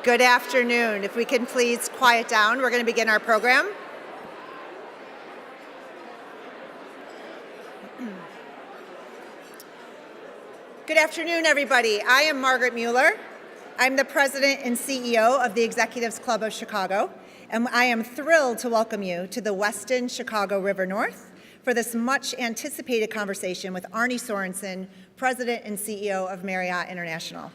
Good afternoon. If we can please quiet down, we're going to begin our program. Good afternoon, everybody. I am Margaret Mueller. I'm the President and CEO of the Executives Club of Chicago, and I am thrilled to welcome you to the Westin Chicago River North for this much-anticipated conversation with Arnie Sorensen, President and CEO of Marriott International.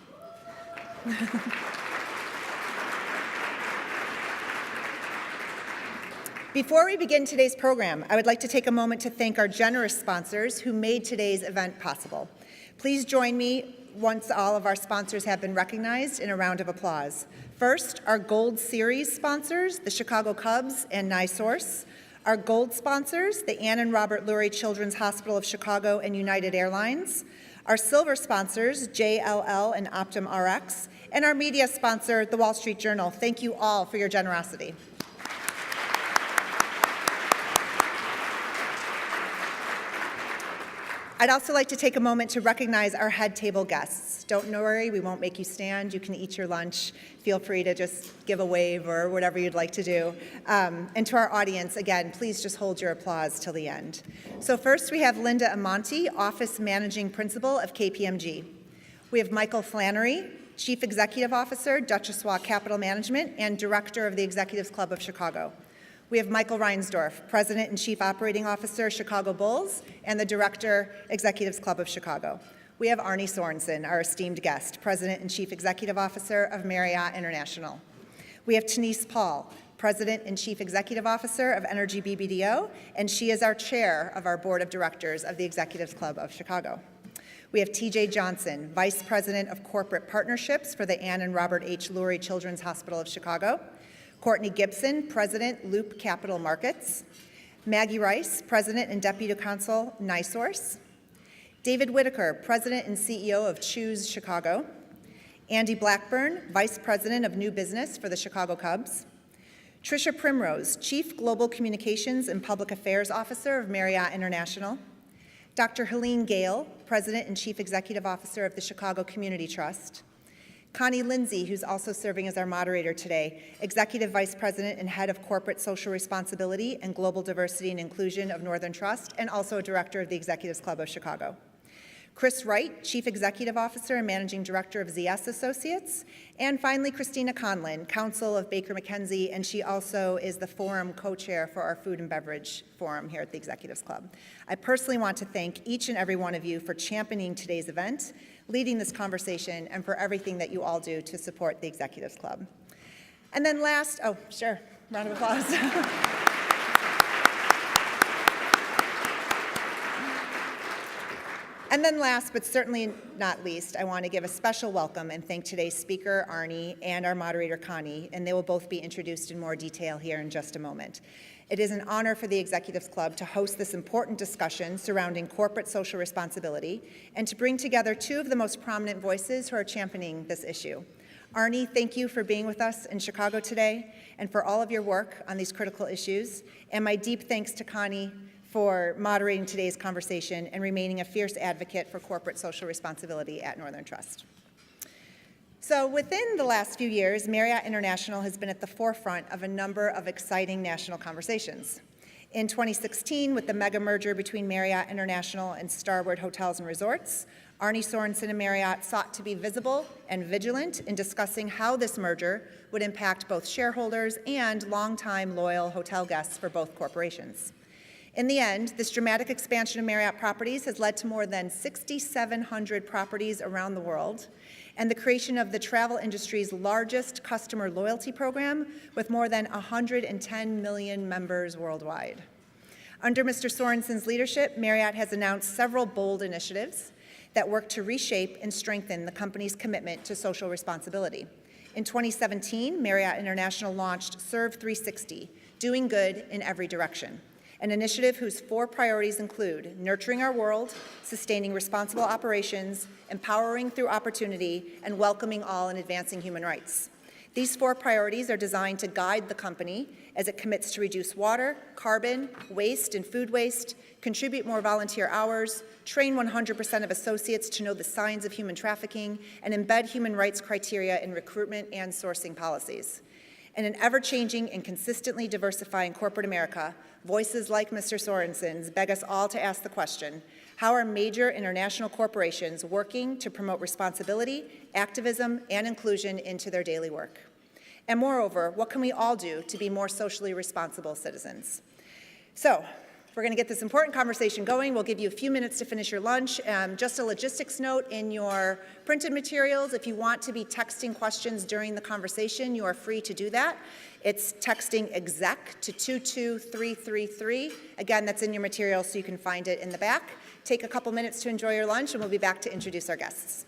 Before we begin today's program, I would like to take a moment to thank our generous sponsors who made today's event possible. Please join me once all of our sponsors have been recognized in a round of applause. First, our Gold Series sponsors, the Chicago Cubs and NiSource. Our Gold sponsors, the Ann and Robert Lurie Children's Hospital of Chicago and United Airlines. Our Silver sponsors, JLL and Optum Rx. And our media sponsor, the Wall Street Journal. Thank you all for your generosity. I'd also like to take a moment to recognize our head table guests. Don't worry, we won't make you stand. You can eat your lunch. Feel free to just give a wave or whatever you'd like to do. And to our audience, again, please just hold your applause till the end. So first we have Linda Amanti, Office Managing Principal of Kpmg. We have Michael Flannery, Chief Executive Officer, Duchossois Capital Management, and Director of the Executives Club of Chicago. We have Michael Reinsdorf, President and Chief Operating Officer, Chicago Bulls, and the Director, Executives Club of Chicago. We have Arnie Sorensen, our esteemed guest, President and Chief Executive Officer of Marriott International. We have Tanise Paul, President and Chief Executive Officer of Energy BBDO, and she is our Chair of our Board of Directors of the Executives Club of Chicago. We have TJ Johnson, Vice President of Corporate Partnerships for the Ann and Robert H. Lurie Children's Hospital of Chicago. Courtney Gibson, President, Loop Capital Markets. Maggie Rice, President and Deputy Counsel, NiSource. David Whitaker, President and CEO of Choose Chicago. Andy Blackburn, Vice President of New Business for the Chicago Cubs. Tricia Primrose, Chief Global Communications and Public Affairs Officer of Marriott International. Dr. Helene Gale, President and Chief Executive Officer of the Chicago Community Trust. Connie Lindsay, who's also serving as our moderator today, Executive Vice President and Head of Corporate Social Responsibility and Global Diversity and Inclusion of Northern Trust, and also a Director of the Executives Club of Chicago. Chris Wright, Chief Executive Officer and Managing Director of ZS Associates. And finally, Christina Conlin, Counsel of Baker McKenzie, and she also is the Forum Co-Chair for our Food and Beverage Forum here at the Executives Club. I personally want to thank each and every one of you for championing today's event, leading this conversation, and for everything that you all do to support the Executives Club. And then last, oh, sure, round of applause. And then last, but certainly not least, I want to give a special welcome and thank today's speaker, Arnie, and our moderator, Connie, and they will both be introduced in more detail here in just a moment. It is an honor for the Executives Club to host this important discussion surrounding corporate social responsibility and to bring together two of the most prominent voices who are championing this issue. Arnie, thank you for being with us in Chicago today and for all of your work on these critical issues. And my deep thanks to Connie for moderating today's conversation and remaining a fierce advocate for corporate social responsibility at Northern Trust. So within the last few years, Marriott International has been at the forefront of a number of exciting national conversations. In 2016, with the mega merger between Marriott International and Starwood Hotels and Resorts, Arnie Sorensen and Marriott sought to be visible and vigilant in discussing how this merger would impact both shareholders and longtime loyal hotel guests for both corporations. In the end, this dramatic expansion of Marriott properties has led to more than 6,700 properties around the world and the creation of the travel industry's largest customer loyalty program with more than 110 million members worldwide. Under Mr. Sorensen's leadership, Marriott has announced several bold initiatives that work to reshape and strengthen the company's commitment to social responsibility. In 2017, Marriott International launched Serve 360, Doing Good in Every Direction, an initiative whose 4 priorities include nurturing our world, sustaining responsible operations, empowering through opportunity, and welcoming all and advancing human rights. These 4 priorities are designed to guide the company as it commits to reduce water, carbon, waste, and food waste, contribute more volunteer hours, train 100% of associates to know the signs of human trafficking, and embed human rights criteria in recruitment and sourcing policies. In an ever-changing and consistently diversifying corporate America, voices like Mr. Sorensen's beg us all to ask the question, how are major international corporations working to promote responsibility, activism, and inclusion into their daily work? And moreover, what can we all do to be more socially responsible citizens? So, we're going to get this important conversation going. We'll give you a few minutes to finish your lunch. Just a logistics note in your printed materials, if you want to be texting questions during the conversation, you are free to do that. It's texting exec to 22333. Again, that's in your materials, so you can find it in the back. Take a couple minutes to enjoy your lunch, and we'll be back to introduce our guests.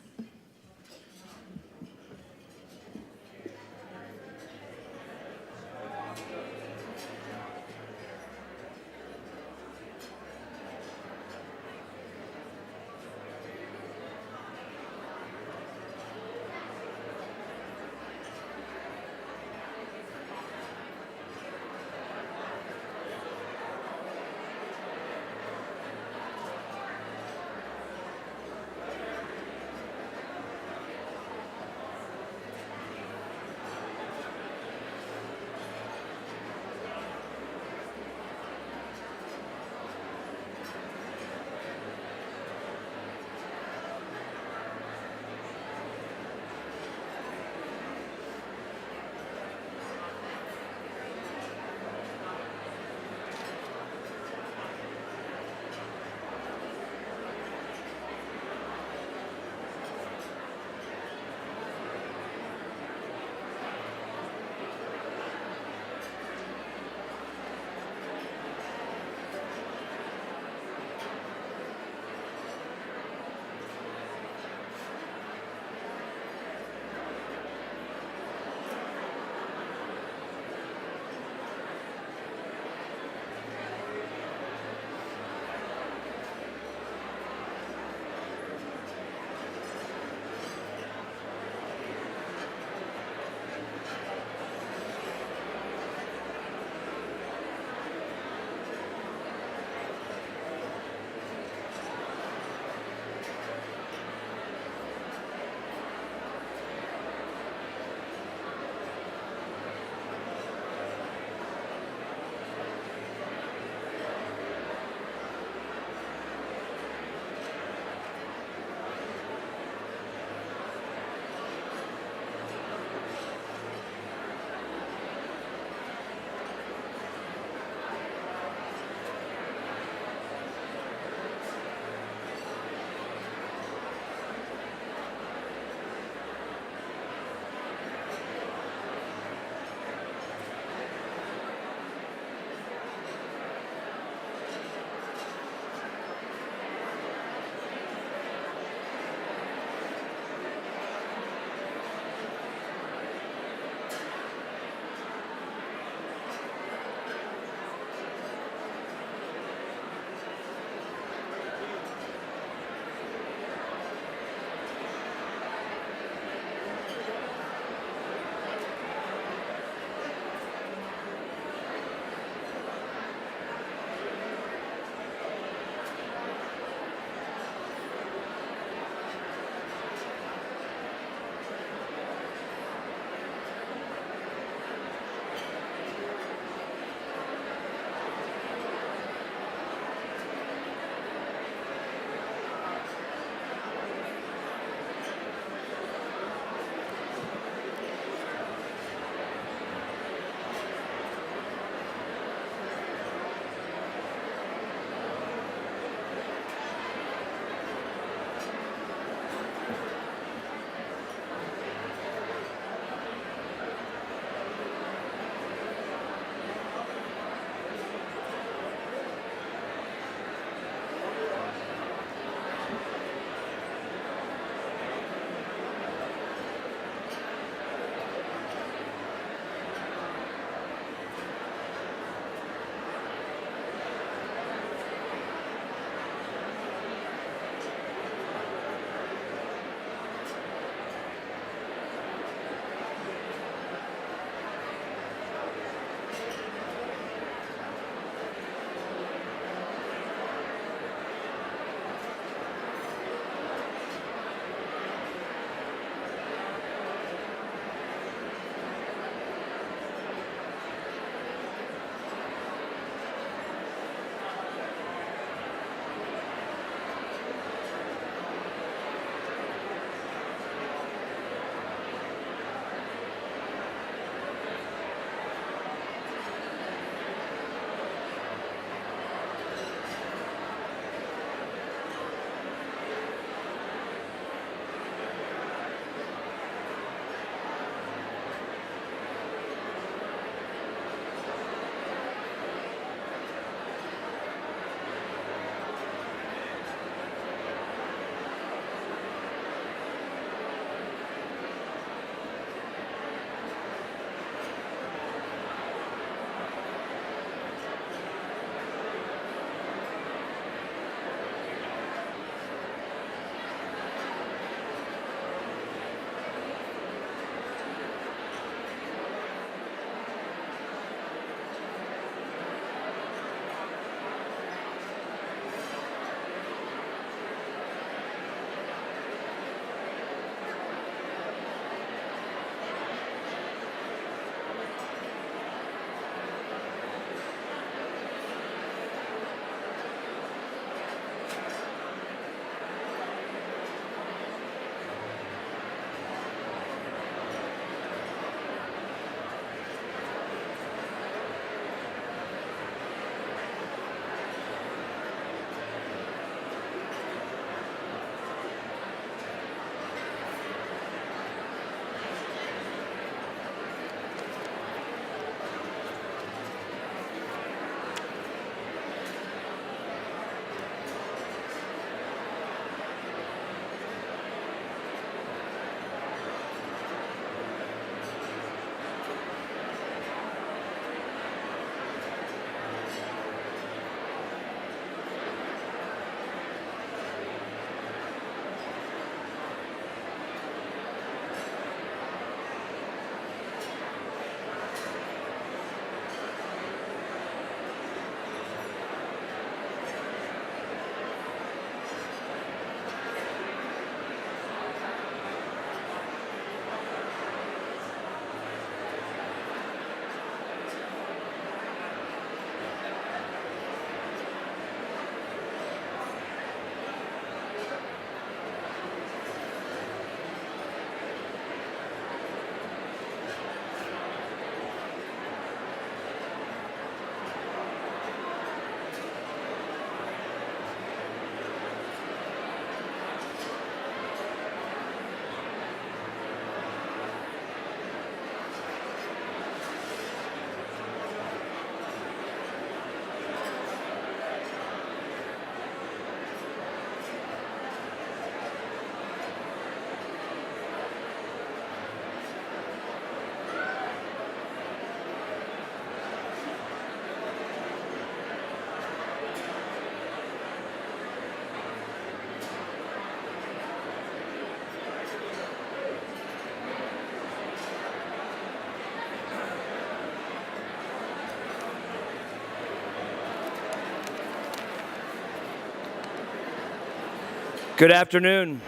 Good afternoon.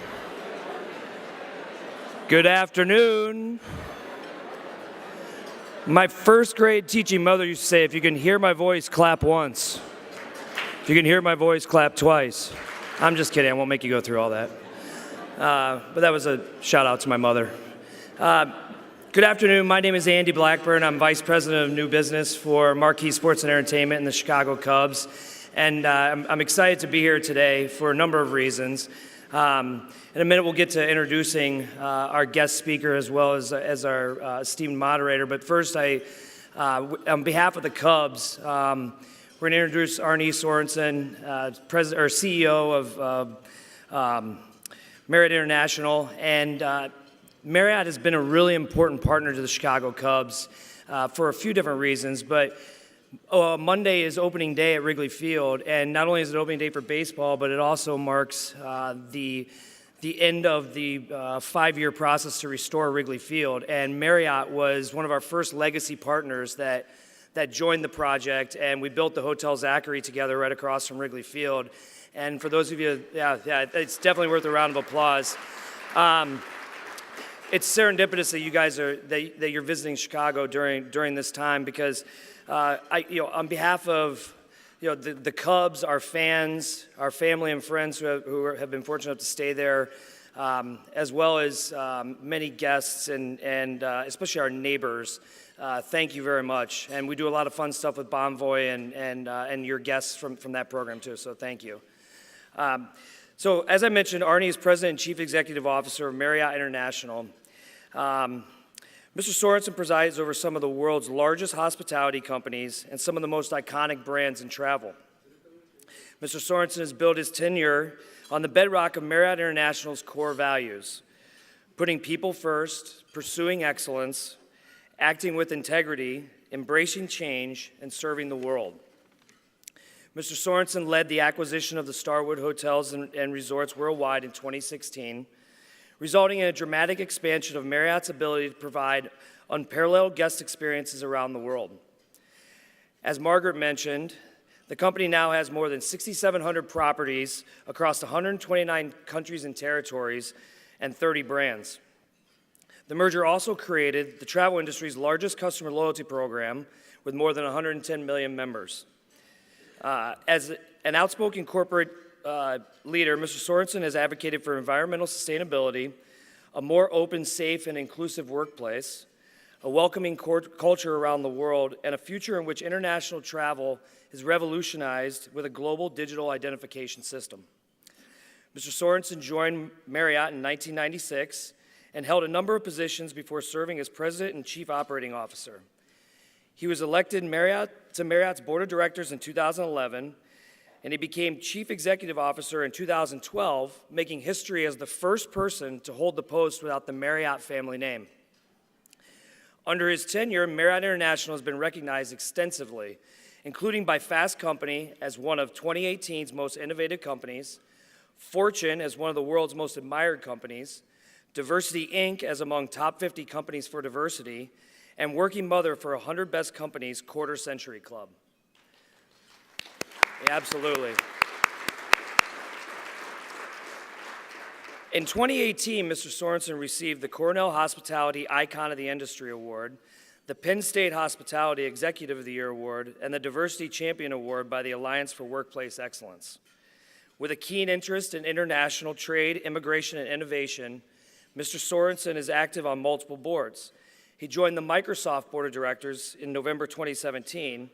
Good afternoon. My first grade teaching mother used to say, if you can hear my voice, clap once. If you can hear my voice, clap twice. I'm just kidding, I won't make you go through all that. But that was a shout out to my mother. Good afternoon, my name is Andy Blackburn. I'm Vice President of New Business for Marquee Sports and Entertainment and the Chicago Cubs. And I'm excited to be here today for a number of reasons. In a minute, we'll get to introducing our guest speaker as well as our esteemed moderator. But first, on behalf of the Cubs, we're going to introduce Arne Sorensen, CEO of Marriott International. And Marriott has been a really important partner to the Chicago Cubs for a few different reasons. But Monday is opening day at Wrigley Field, and not only is it opening day for baseball, but it also marks the end of the 5-year process to restore Wrigley Field. And Marriott was one of our first legacy partners that joined the project, and we built the Hotel Zachary together right across from Wrigley Field. And for those of you, it's definitely worth a round of applause. It's serendipitous that you guys that you're visiting Chicago during this time, because on behalf of the Cubs, our fans, our family and friends who have been fortunate enough to stay there, as well as many guests and especially our neighbors, thank you very much. And we do a lot of fun stuff with Bonvoy and your guests from that program too. So thank you. So as I mentioned, Arne is President and Chief Executive Officer of Marriott International. Mr. Sorensen presides over some of the world's largest hospitality companies and some of the most iconic brands in travel. Mr. Sorensen has built his tenure on the bedrock of Marriott International's core values: putting people first, pursuing excellence, acting with integrity, embracing change, and serving the world. Mr. Sorensen led the acquisition of the Starwood Hotels and Resorts worldwide in 2016, resulting in a dramatic expansion of Marriott's ability to provide unparalleled guest experiences around the world. As Margaret mentioned, the company now has more than 6,700 properties across 129 countries and territories and 30 brands. The merger also created the travel industry's largest customer loyalty program with more than 110 million members. As an outspoken corporate leader, Mr. Sorensen has advocated for environmental sustainability, a more open, safe, and inclusive workplace, a welcoming culture around the world, and a future in which international travel is revolutionized with a global digital identification system. Mr. Sorensen joined Marriott in 1996 and held a number of positions before serving as President and Chief Operating Officer. He was elected to Marriott's Board of Directors in 2011, and he became Chief Executive Officer in 2012, making history as the first person to hold the post without the Marriott family name. Under his tenure, Marriott International has been recognized extensively, including by Fast Company as one of 2018's most innovative companies, Fortune as one of the world's most admired companies, Diversity Inc. as among top 50 companies for diversity, and Working Mother for 100 Best Companies Quarter Century Club. Yeah, absolutely. In 2018, Mr. Sorensen received the Cornell Hospitality Icon of the Industry Award, the Penn State Hospitality Executive of the Year Award, and the Diversity Champion Award by the Alliance for Workplace Excellence. With a keen interest in international trade, immigration, and innovation, Mr. Sorensen is active on multiple boards. He joined the Microsoft Board of Directors in November 2017.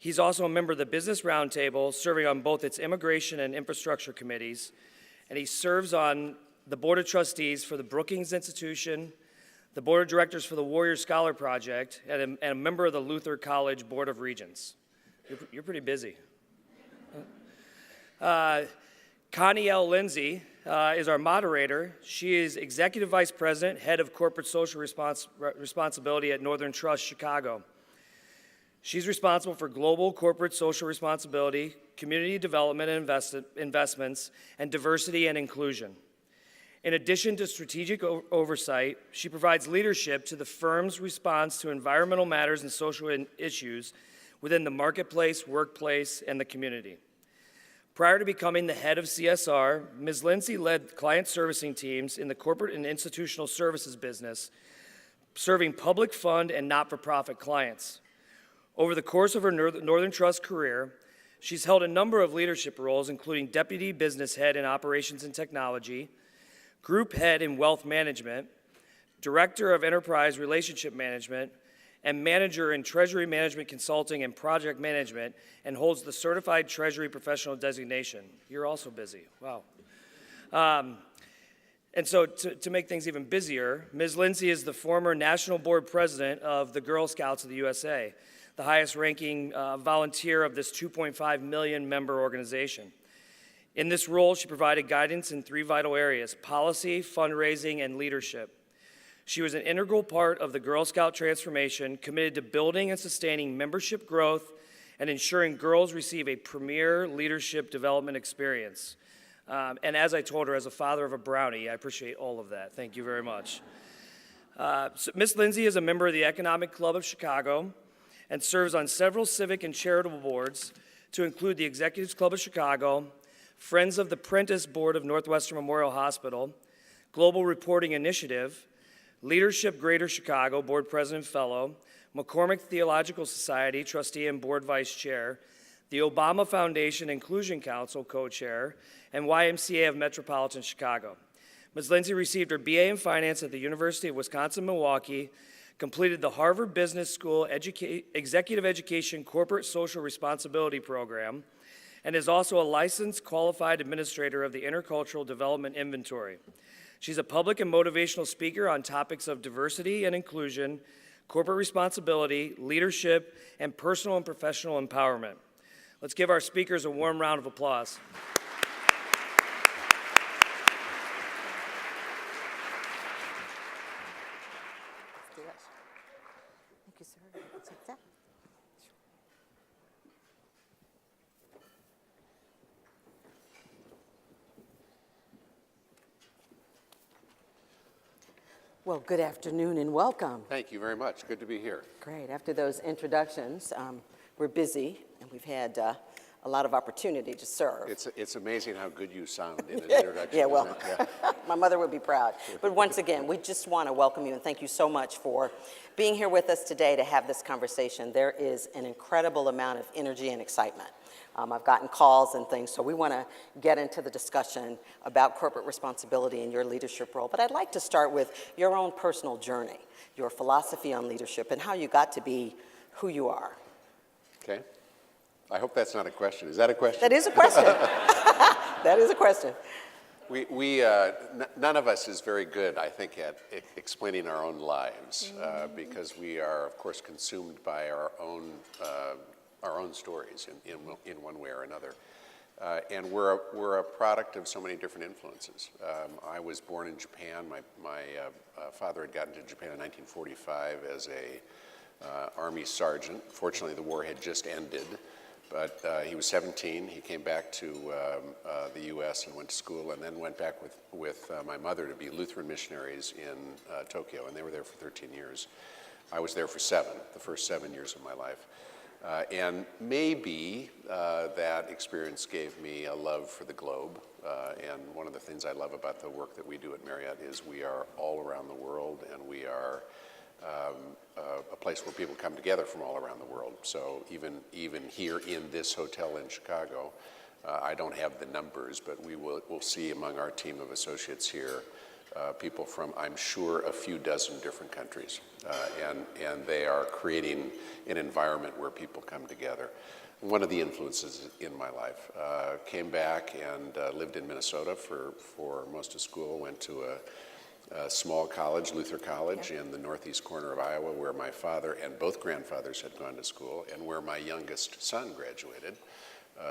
He's also a member of the Business Roundtable, serving on both its Immigration and Infrastructure committees, and he serves on the Board of Trustees for the Brookings Institution, the Board of Directors for the Warrior Scholar Project, and a member of the Luther College Board of Regents. You're pretty busy. Connie L. Lindsay is our moderator. She is Executive Vice President, Head of Corporate Social Responsibility at Northern Trust Chicago. She's responsible for global corporate social responsibility, community development and investments, and diversity and inclusion. In addition to strategic oversight, she provides leadership to the firm's response to environmental matters and social issues within the marketplace, workplace, and the community. Prior to becoming the head of CSR, Ms. Lindsay led client servicing teams in the corporate and institutional services business, serving public fund and not-for-profit clients. Over the course of her Northern Trust career, she's held a number of leadership roles, including Deputy Business Head in Operations and Technology, Group Head in Wealth Management, Director of Enterprise Relationship Management, and Manager in Treasury Management Consulting and Project Management, and holds the Certified Treasury Professional designation. You're also busy. Wow. And so to make things even busier, Ms. Lindsay is the former National Board President of the Girl Scouts of the USA, the highest ranking volunteer of this 2.5 million member organization. In this role, she provided guidance in 3 vital areas: policy, fundraising, and leadership. She was an integral part of the Girl Scout transformation, committed to building and sustaining membership growth and ensuring girls receive a premier leadership development experience. And as I told her, as a father of a brownie, I appreciate all of that. Thank you very much. So Ms. Lindsay is a member of the Economic Club of Chicago and serves on several civic and charitable boards, to include the Executives Club of Chicago, Friends of the Prentice Board of Northwestern Memorial Hospital, Global Reporting Initiative, Leadership Greater Chicago, Board President Fellow, McCormick Theological Society, Trustee and Board Vice Chair, the Obama Foundation Inclusion Council, Co-Chair, and YMCA of Metropolitan Chicago. Ms. Lindsay received her BA in Finance at the University of Wisconsin-Milwaukee, completed the Harvard Business School Executive Education Corporate Social Responsibility Program, and is also a licensed qualified administrator of the Intercultural Development Inventory. She's a public and motivational speaker on topics of diversity and inclusion, corporate responsibility, leadership, and personal and professional empowerment. Let's give our speakers a warm round of applause. Thank you, sir. Take that. Well, good afternoon and welcome. Thank you very much. Good to be here. Great. After those introductions, we're busy and we've had a lot of opportunity to serve. It's amazing how good you sound in an introduction. Yeah, well, isn't it? Yeah. my mother would be proud. But once again, we just want to welcome you and thank you so much for being here with us today to have this conversation. There is an incredible amount of energy and excitement. I've gotten calls and things, so we want to get into the discussion about corporate responsibility and your leadership role. But I'd like to start with your own personal journey, your philosophy on leadership, and how you got to be who you are. Okay. I hope that's not a question. Is that a question? That is a question. That is a question. None of us is very good, I think, at explaining our own lives because we are, of course, consumed by our own stories in one way or another. And we're a product of so many different influences. I was born in Japan. My father had gotten to Japan in 1945 as a Army sergeant. Fortunately, the war had just ended. But he was 17. He came back to the U.S. and went to school, and then went back with my mother to be Lutheran missionaries in Tokyo, and they were there for 13 years. I was there for 7, the first 7 years of my life. And maybe that experience gave me a love for the globe. And one of the things I love about the work that we do at Marriott is we are all around the world, and we are a place where people come together from all around the world. So even here in this hotel in Chicago, I don't have the numbers, but we'll see among our team of associates here people from, I'm sure, a few dozen different countries. And they are creating an environment where people come together. One of the influences in my life. Came back and lived in Minnesota for most of school, went to a small college, Luther College, in the northeast corner of Iowa, where my father and both grandfathers had gone to school, and where my youngest son graduated.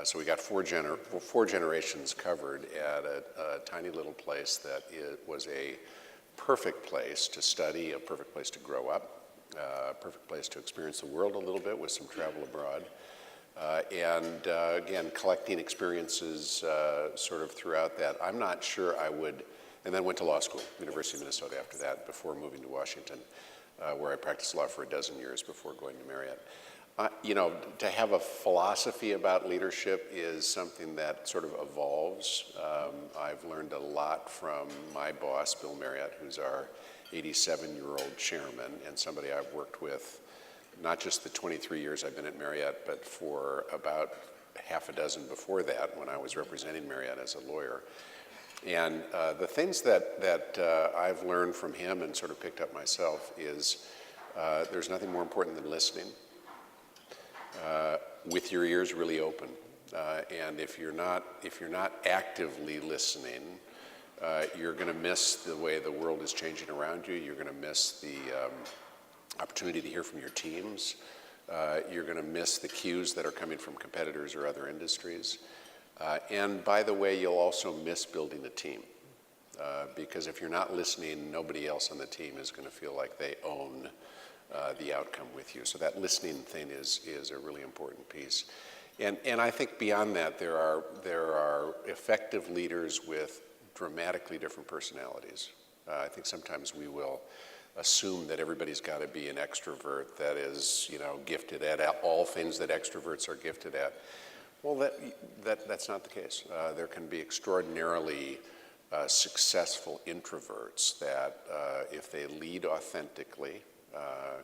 So we got four generations covered at a tiny little place that was a perfect place to study, a perfect place to grow up, a perfect place to experience the world a little bit with some travel abroad. And again, collecting experiences sort of throughout that. I'm not sure I would. And then went to law school, University of Minnesota after that, before moving to Washington, where I practiced law for a dozen years before going to Marriott. To have a philosophy about leadership is something that sort of evolves. I've learned a lot from my boss, Bill Marriott, who's our 87-year-old chairman, and somebody I've worked with not just the 23 years I've been at Marriott, but for about half a dozen before that when I was representing Marriott as a lawyer. And the things that I've learned from him and sort of picked up myself is there's nothing more important than listening. With your ears really open, and if you're not actively listening, you're going to miss the way the world is changing around you. You're going to miss the opportunity to hear from your teams. You're going to miss the cues that are coming from competitors or other industries. And by the way, you'll also miss building a team, because if you're not listening, nobody else on the team is going to feel like they own the outcome with you. So that listening thing is a really important piece. And I think beyond that, there are effective leaders with dramatically different personalities. I think sometimes we will assume that everybody's got to be an extrovert that is, gifted at all things that extroverts are gifted at. Well, that's not the case. There can be extraordinarily successful introverts that, if they lead authentically,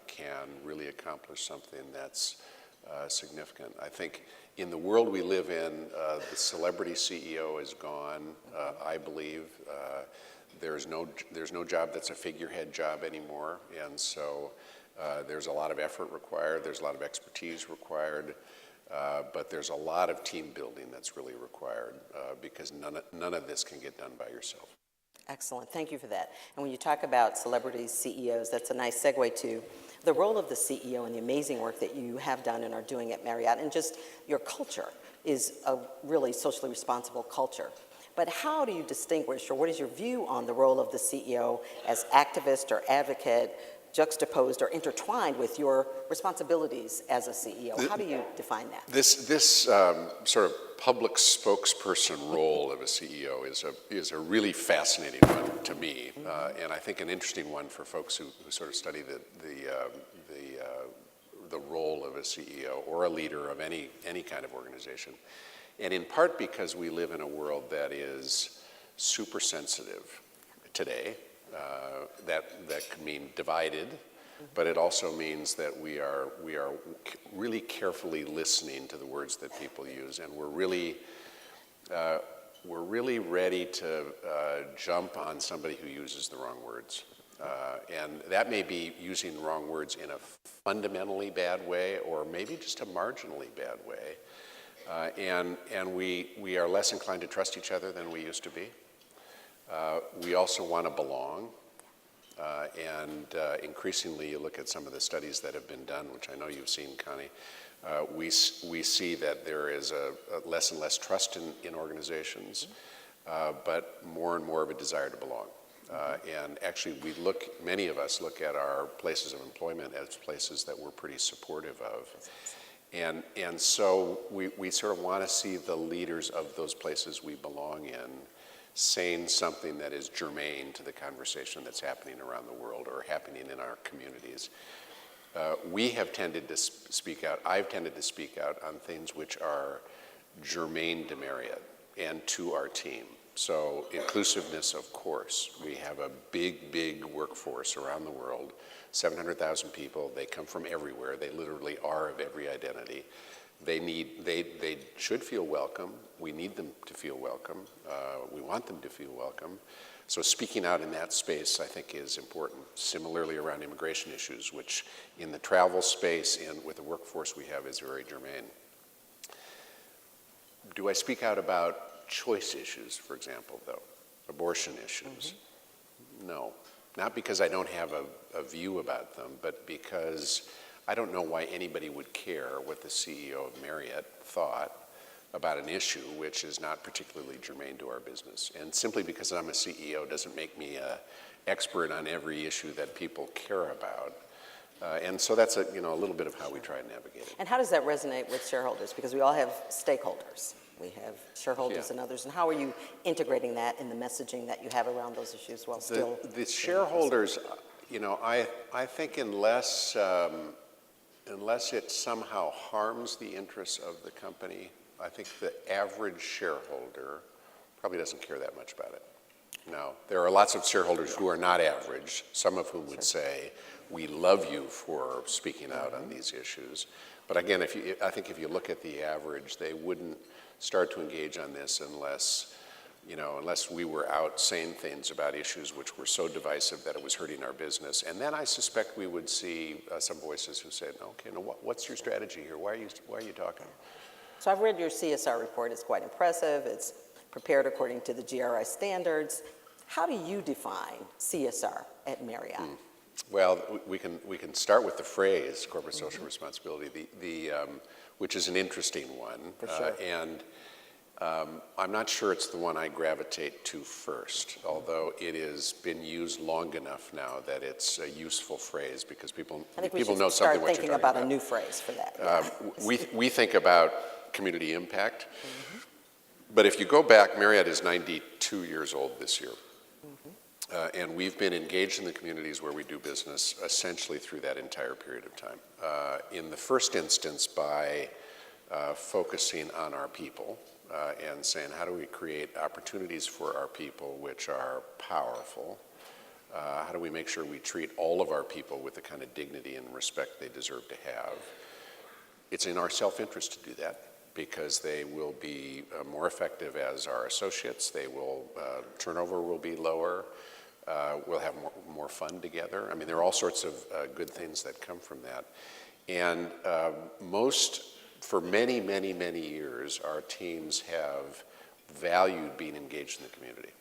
can really accomplish something that's significant. I think in the world we live in, the celebrity CEO is gone. I believe there's no job that's a figurehead job anymore, and so there's a lot of effort required. There's a lot of expertise required, but there's a lot of team building that's really required because none of this can get done by yourself. Excellent. Thank you for that. And when you talk about celebrities, CEOs, that's a nice segue to the role of the CEO and the amazing work that you have done and are doing at Marriott, and just your culture is a really socially responsible culture. But how do you distinguish, or what is your view on the role of the CEO as activist or advocate, juxtaposed or intertwined with your responsibilities as a CEO? How do you define that? This sort of public spokesperson role of a CEO is a really fascinating one to me, and I think an interesting one for folks who sort of study the role of a CEO or a leader of any kind of organization. And in part because we live in a world that is super sensitive today. That could mean divided, but it also means that we are really carefully listening to the words that people use, and we're really ready to jump on somebody who uses the wrong words, and that may be using the wrong words in a fundamentally bad way, or maybe just a marginally bad way, and we are less inclined to trust each other than we used to be. We also want to belong, and increasingly you look at some of the studies that have been done, which I know you've seen, Connie, we see that there is a less and less trust in organizations, but more and more of a desire to belong. And actually many of us look at our places of employment as places that we're pretty supportive of. And so we sort of want to see the leaders of those places we belong in saying something that is germane to the conversation that's happening around the world or happening in our communities. We have tended to speak out, I've tended to speak out on things which are germane to Marriott and to our team. So inclusiveness, of course. We have a big workforce around the world, 700,000 people. They come from everywhere. They literally are of every identity. They should feel welcome. We need them to feel welcome. We want them to feel welcome. So speaking out in that space, I think, is important. Similarly around immigration issues, which in the travel space and with the workforce we have is very germane. Do I speak out about choice issues, for example, though? Abortion issues? No. Not because I don't have a view about them, but because I don't know why anybody would care what the CEO of Marriott thought about an issue which is not particularly germane to our business. And simply because I'm a CEO doesn't make me an expert on every issue that people care about. And so that's a little bit of how we try and navigate it. And how does that resonate with shareholders? Because we all have stakeholders. We have shareholders and others. And how are you integrating that in the messaging that you have around those issues while still? The shareholders, I think unless unless it somehow harms the interests of the company, I think the average shareholder probably doesn't care that much about it. Now, there are lots of shareholders who are not average, some of whom would say, we love you for speaking out on these issues. But again, I think if you look at the average, they wouldn't start to engage on this unless we were out saying things about issues which were so divisive that it was hurting our business. And then I suspect we would see some voices who said, okay, now what's your strategy here? Why are you talking? So I've read your CSR report. It's quite impressive. It's prepared according to the GRI standards. How do you define CSR at Marriott? Well, we can start with the phrase corporate social responsibility, which is an interesting one. For sure. I'm not sure it's the one I gravitate to first, although it has been used long enough now that it's a useful phrase because people know something what you're talking about. I think we should start thinking about a new phrase for that. Yeah. We think about community impact, but if you go back, Marriott is 92 years old this year. And we've been engaged in the communities where we do business essentially through that entire period of time. In the first instance, by focusing on our people and saying, how do we create opportunities for our people which are powerful? How do we make sure we treat all of our people with the kind of dignity and respect they deserve to have? It's in our self-interest to do that, because they will be more effective as our associates. Turnover will be lower. We'll have more fun together. I mean, there are all sorts of good things that come from that. And for many, many, many years, our teams have valued being engaged in the community.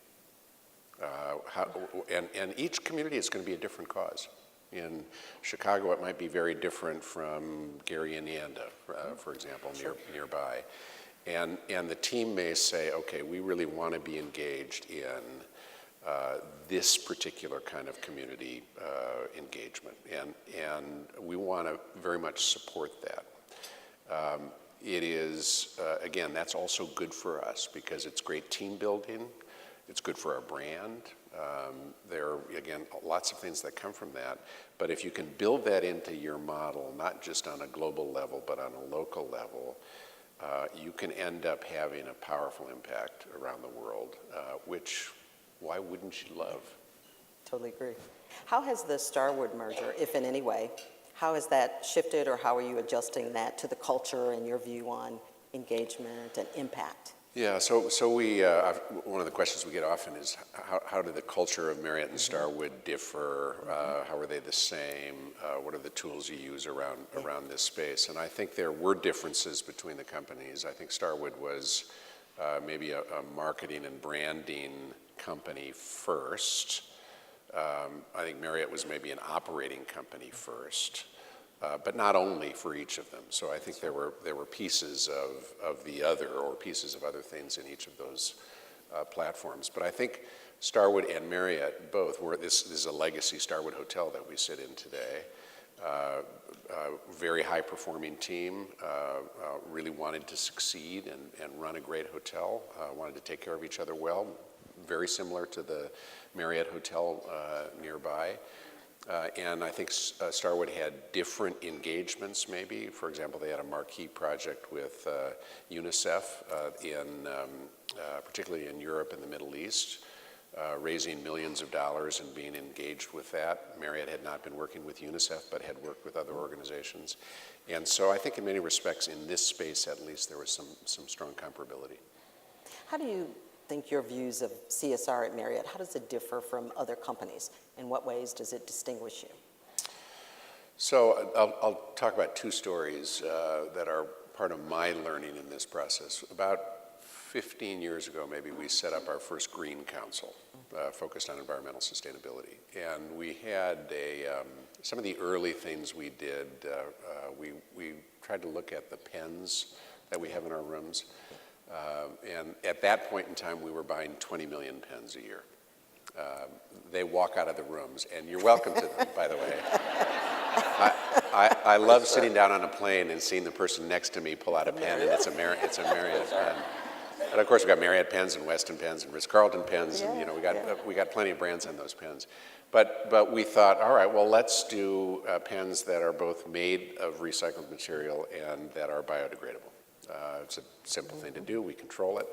And each community is going to be a different cause. In Chicago, it might be very different from Gary, Indiana, for example, nearby. And the team may say, okay, we really want to be engaged in this particular kind of community engagement. And we want to very much support that. It is, again, that's also good for us because it's great team building. It's good for our brand. There are, again, lots of things that come from that. But if you can build that into your model, not just on a global level, but on a local level, you can end up having a powerful impact around the world, which, why wouldn't you love? Totally agree. How has the Starwood merger, if in any way, how has that shifted, or how are you adjusting that to the culture and your view on engagement and impact? Yeah, so we, one of the questions we get often is how do the culture of Marriott and Starwood differ? How are they the same? What are the tools you use around this space? And I think there were differences between the companies. I think Starwood was maybe a marketing and branding company first. I think Marriott was maybe an operating company first. But not only for each of them. So I think there were pieces of the other, or pieces of other things in each of those platforms. But I think Starwood and Marriott both this is a legacy Starwood hotel that we sit in today. Very high performing team, really wanted to succeed and run a great hotel, wanted to take care of each other well, very similar to the Marriott hotel nearby. And I think Starwood had different engagements maybe. For example, they had a marquee project with UNICEF, particularly in Europe and the Middle East, raising millions of dollars and being engaged with that. Marriott had not been working with UNICEF, but had worked with other organizations. And so I think in many respects, in this space at least, there was some strong comparability. How do you think your views of CSR at Marriott, how does it differ from other companies? In what ways does it distinguish you? So I'll talk about two stories that are part of my learning in this process. About 15 years ago, maybe, we set up our first Green Council focused on environmental sustainability. And we had some of the early things we did, we tried to look at the pens that we have in our rooms. And at that point in time, we were buying 20 million pens a year. They walk out of the rooms, and you're welcome to them, by the way. I love sitting down on a plane and seeing the person next to me pull out a pen, and it's a Marriott pen. And of course, we got Marriott pens and Weston pens and Ritz-Carlton pens, and Yeah, we got plenty of brands on those pens. But we thought, all right, well, let's do pens that are both made of recycled material and that are biodegradable. It's a simple thing to do. We control it.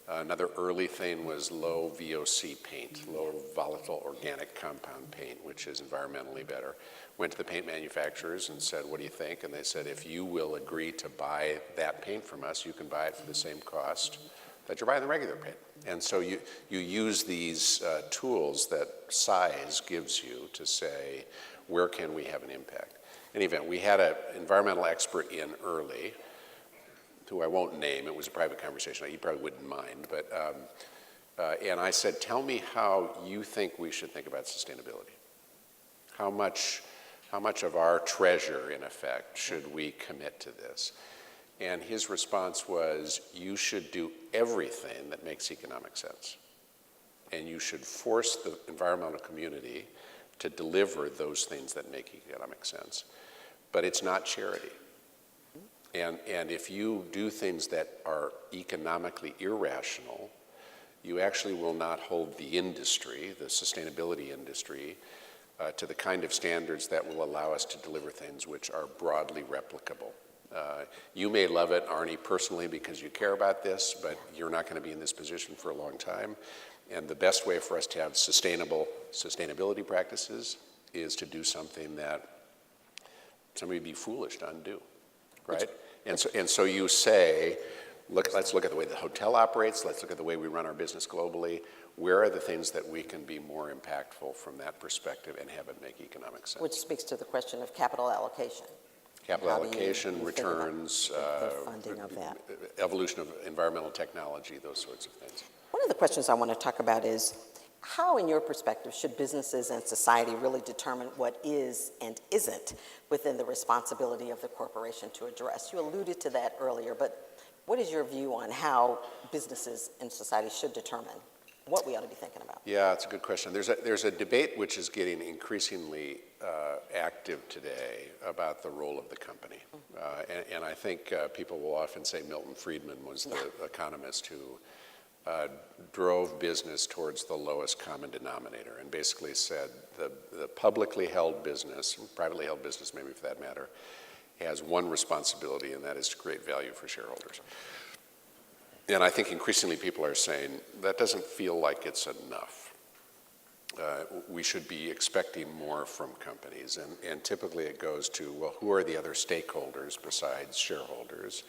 Another early thing was low VOC paint, low volatile organic compound paint, which is environmentally better. Went to the paint manufacturers and said, what do you think? And they said, if you will agree to buy that paint from us, you can buy it for the same cost that you're buying the regular paint. And so you use these tools that size gives you to say, where can we have an impact? In any event, we had an environmental expert in early, who I won't name. It was a private conversation. You probably wouldn't mind. But and I said, tell me how you think we should think about sustainability. How much of our treasure, in effect, should we commit to this? And his response was, you should do everything that makes economic sense. And you should force the environmental community to deliver those things that make economic sense. But it's not charity. And if you do things that are economically irrational, you actually will not hold the industry, the sustainability industry, to the kind of standards that will allow us to deliver things which are broadly replicable. You may love it, Arnie, personally because you care about this, but you're not going to be in this position for a long time. And the best way for us to have sustainability practices is to do something that somebody would be foolish to undo, right? And so you say, let's look at the way the hotel operates, let's look at the way we run our business globally. Where are the things that we can be more impactful from that perspective and have it make economic sense? Which speaks to the question of capital allocation. Capital allocation, returns, the funding of that. Evolution of environmental technology, those sorts of things. One of the questions I want to talk about is, how, in your perspective, should businesses and society really determine what is and isn't within the responsibility of the corporation to address? You alluded to that earlier, but what is your view on how businesses and society should determine what we ought to be thinking about? Yeah, it's a good question. There's a debate which is getting increasingly active today about the role of the company. And I think people will often say Milton Friedman was the economist who drove business towards the lowest common denominator and basically said the publicly held business, privately held business maybe for that matter, has one responsibility, and that is to create value for shareholders. And I think increasingly people are saying that doesn't feel like it's enough. We should be expecting more from companies, and typically it goes to, well, who are the other stakeholders besides shareholders?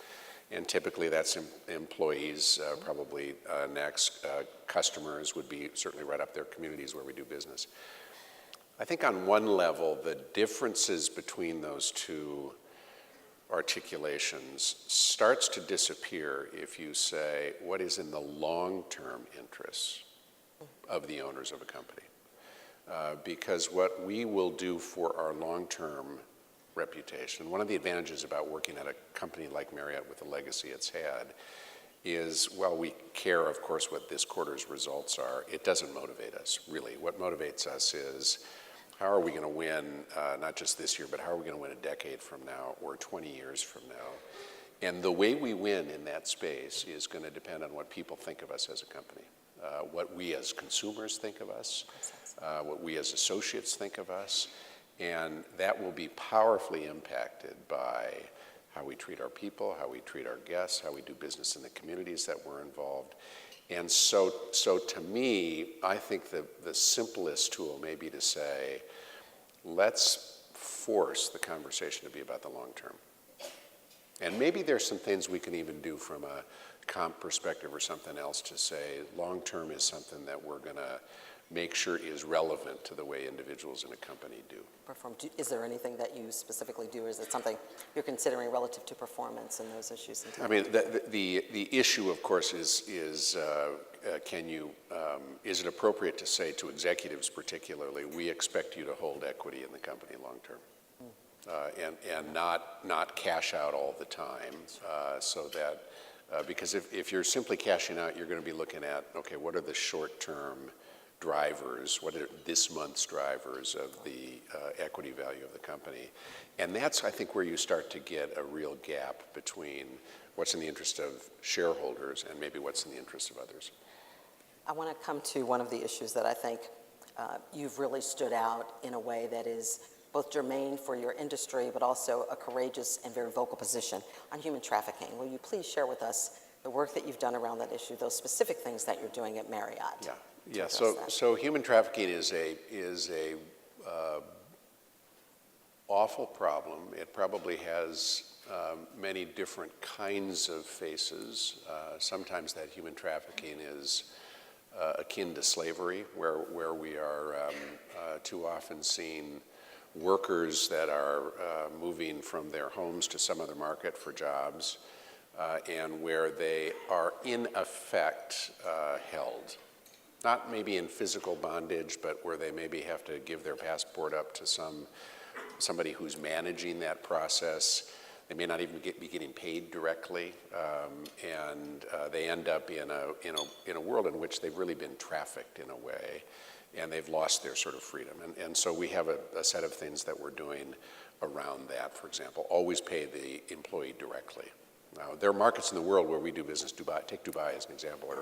And typically that's employees, probably next. Customers would be certainly right up there, communities where we do business. I think on one level, the differences between those two articulations starts to disappear if you say what is in the long-term interests of the owners of a company. Because what we will do for our long-term reputation, one of the advantages about working at a company like Marriott with the legacy it's had is, while we care, of course, what this quarter's results are, it doesn't motivate us, really. What motivates us is, how are we going to win, not just this year, but how are we going to win a decade from now or 20 years from now? And the way we win in that space is going to depend on what people think of us as a company, what we as consumers think of us, what we as associates think of us, and that will be powerfully impacted by how we treat our people, how we treat our guests, how we do business in the communities that we're involved. And so to me, I think the simplest tool may be to say, let's force the conversation to be about the long term. And maybe there's some things we can even do from a comp perspective or something else to say long term is something that we're going to make sure is relevant to the way individuals in a company do. Is there anything that you specifically do, or is it something you're considering relative to performance and those issues? I mean, the issue, of course, is it appropriate to say to executives particularly, we expect you to hold equity in the company long term, and not cash out all the time, so that because if you're simply cashing out, you're going to be looking at, okay, what are the short term drivers, what are this month's drivers of the equity value of the company. And that's, I think, where you start to get a real gap between what's in the interest of shareholders and maybe what's in the interest of others. I want to come to one of the issues that I think you've really stood out in a way that is both germane for your industry, but also a courageous and very vocal position on human trafficking. Will you please share with us the work that you've done around that issue, those specific things that you're doing at Marriott? Yeah. So human trafficking is a awful problem. It probably has many different kinds of faces. Sometimes that human trafficking is akin to slavery, where we are too often seeing workers that are moving from their homes to some other market for jobs, and where they are in effect held. Not maybe in physical bondage, but where they maybe have to give their passport up to somebody who's managing that process. They may not even be getting paid directly, and they end up in a world in which they've really been trafficked in a way, and they've lost their sort of freedom. And so we have a set of things that we're doing around that. For example, always pay the employee directly. Now, there are markets in the world where we do business. Take Dubai as an example,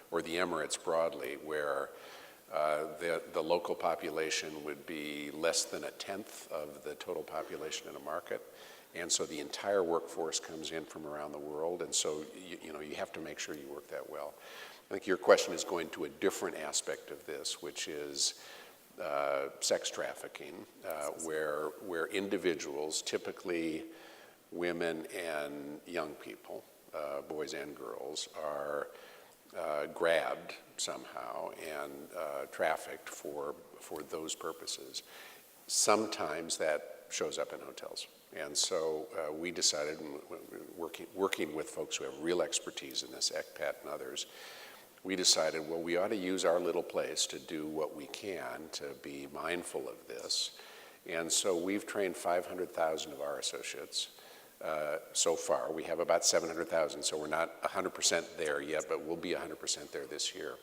or the Emirates broadly, where the local population would be less than 1/10 of the total population in a market. And so the entire workforce comes in from around the world, and so you have to make sure you work that well. I think your question is going to a different aspect of this, which is sex trafficking, where individuals, typically women and young people, boys and girls, are grabbed somehow and trafficked for those purposes. Sometimes that shows up in hotels. And so we decided, working with folks who have real expertise in this, Kpat and others, we decided, well, we ought to use our little place to do what we can to be mindful of this. And so we've trained 500,000 of our associates so far. We have about 700,000, so we're not 100% there yet, but we'll be 100% there this year,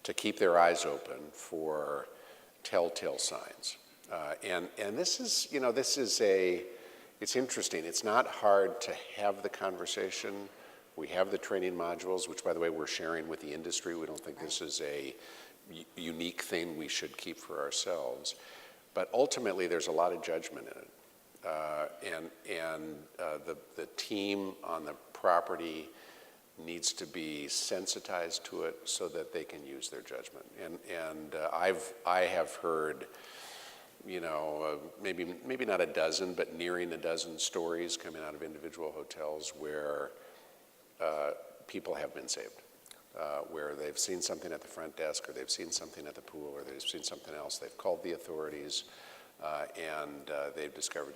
to keep their eyes open for telltale signs. And this is, it's interesting. It's not hard to have the conversation. We have the training modules, which, by the way, we're sharing with the industry. We don't think this is a unique thing we should keep for ourselves. But ultimately, there's a lot of judgment in it. The team on the property needs to be sensitized to it so that they can use their judgment. I have heard, maybe not a dozen, but nearing a dozen stories coming out of individual hotels where people have been saved, where they've seen something at the front desk, or they've seen something at the pool, or they've seen something else. They've called the authorities, and they've discovered,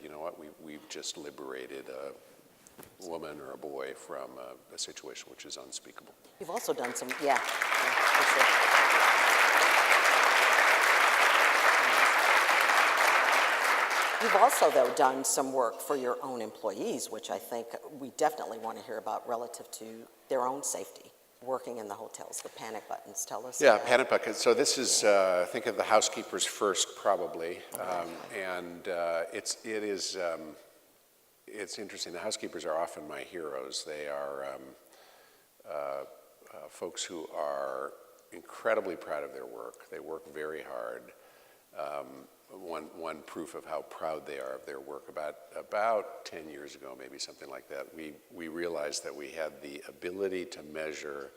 we've just liberated a woman or a boy from a situation which is unspeakable. You've also done some, yeah for sure. You've also, though, done some work for your own employees, which I think we definitely want to hear about relative to their own safety, working in the hotels, the panic buttons. Tell us. Yeah, panic buttons. So this is, think of the housekeepers first, probably. It's interesting. The housekeepers are often my heroes. They are folks who are incredibly proud of their work. They work very hard. One proof of how proud they are of their work, about 10 years ago, maybe something like that, we realized that we had the ability to measure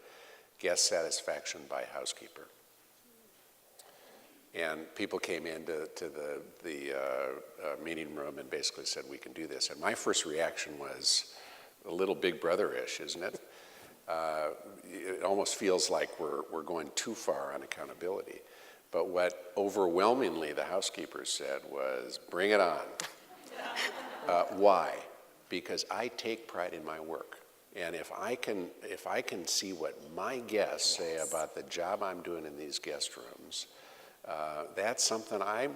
guest satisfaction by housekeeper. And people came into the meeting room and basically said, we can do this. And my first reaction was a little Big Brother-ish, isn't it? It almost feels like we're going too far on accountability. But what overwhelmingly the housekeepers said was, bring it on. Why? Because I take pride in my work. And if I can see what my guests say about the job I'm doing in these guest rooms, that's something I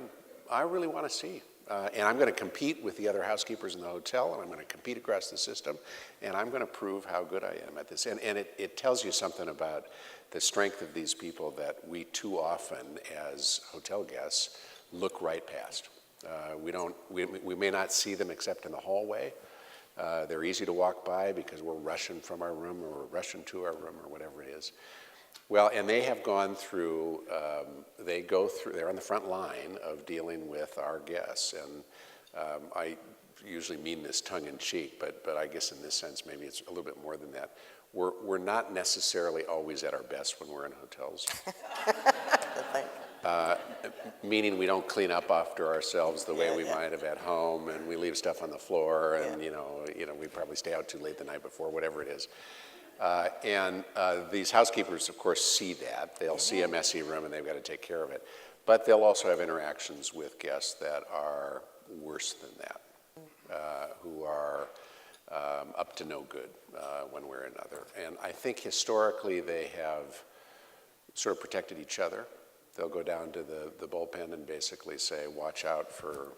really want to see. And I'm going to compete with the other housekeepers in the hotel, and I'm going to compete across the system, and I'm going to prove how good I am at this. And it tells you something about the strength of these people that we too often, as hotel guests, look right past. We may not see them except in the hallway. They're easy to walk by because we're rushing from our room or we're rushing to our room or whatever it is. Well, and they have gone through, they're on the front line of dealing with our guests. And I usually mean this tongue in cheek, but I guess in this sense, maybe it's a little bit more than that. We're not necessarily always at our best when we're in hotels. Meaning we don't clean up after ourselves the way we might have at home, and we leave stuff on the floor, and we probably stay out too late the night before, whatever it is. And these housekeepers, of course, see that. They'll see a messy room, and they've got to take care of it. But they'll also have interactions with guests that are worse than that, who are up to no good one way or another. And I think historically they have sort of protected each other. They'll go down to the bullpen and basically say, watch out for,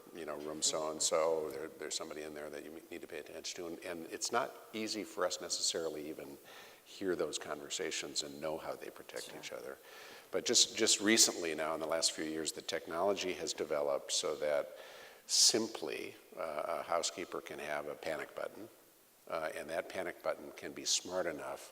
room so-and-so, there's somebody in there that you need to pay attention to. And it's not easy for us necessarily even hear those conversations and know how they protect each other. But just recently now, in the last few years, the technology has developed so that simply a housekeeper can have a panic button, and that panic button can be smart enough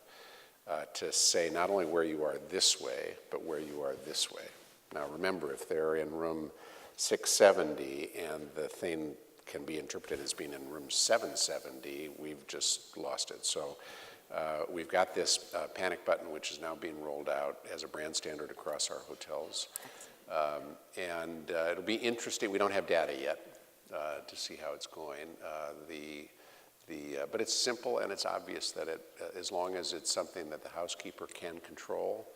to say not only where you are this way, but where you are this way. Now remember, if they're in room 670 and the thing can be interpreted as being in room 770, we've just lost it. So we've got this panic button, which is now being rolled out as a brand standard across our hotels. And it'll be interesting. We don't have data yet to see how it's going. But it's simple and it's obvious that as long as it's something that the housekeeper can control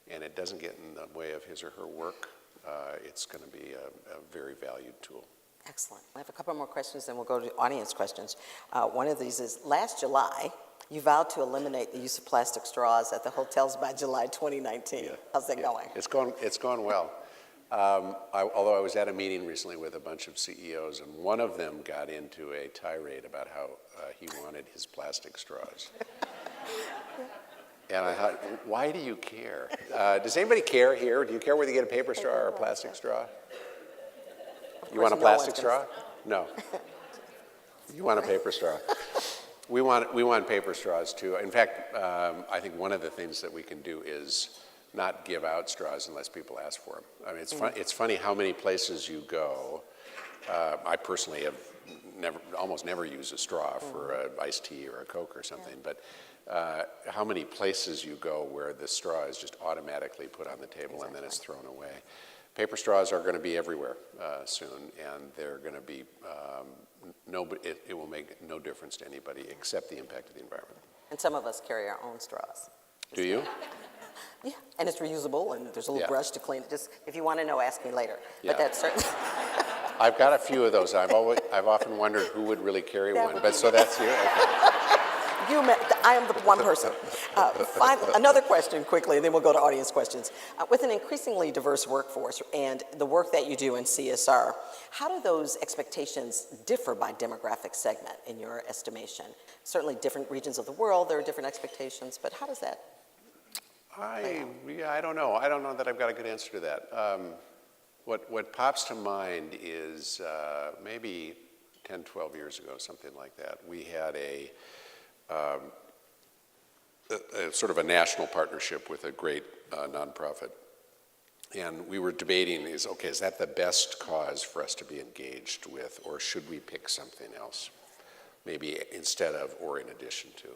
and it doesn't get in the way of his or her work, it's going to be a very valued tool. Excellent. I have a couple more questions, then we'll go to audience questions. One of these is, last July, you vowed to eliminate the use of plastic straws at the hotels by July 2019. Yeah. How's that going? It's going well. Although I was at a meeting recently with a bunch of CEOs, and one of them got into a tirade about how he wanted his plastic straws. And I thought, why do you care? Does anybody care here? Do you care whether you get a paper straw or a plastic straw? You want a plastic straw? No. You want a paper straw. We want paper straws too. In fact, I think one of the things that we can do is not give out straws unless people ask for them. I mean, it's funny how many places you go. I personally have almost never used a straw for an iced tea or a Coke or something, but how many places you go where the straw is just automatically put on the table and then it's thrown away. Paper straws are going to be everywhere soon, and they're going to be, it will make no difference to anybody except the impact of the environment. And some of us carry our own straws. Do you? Yeah, and it's reusable, and there's a little brush to clean it. Just, if you want to know, ask me later. Yeah. But that's certainly... I've got a few of those. I've often wondered who would really carry one, but so that's you. Okay. I am the one person. Another question quickly, and then we'll go to audience questions. With an increasingly diverse workforce and the work that you do in CSR, how do those expectations differ by demographic segment in your estimation? Certainly different regions of the world, there are different expectations, but how does that play out? I don't know. I don't know that I've got a good answer to that. What pops to mind is maybe 10, 12 years ago, something like that, we had a sort of a national partnership with a great nonprofit. And we were debating, is that the best cause for us to be engaged with, or should we pick something else, maybe instead of or in addition to?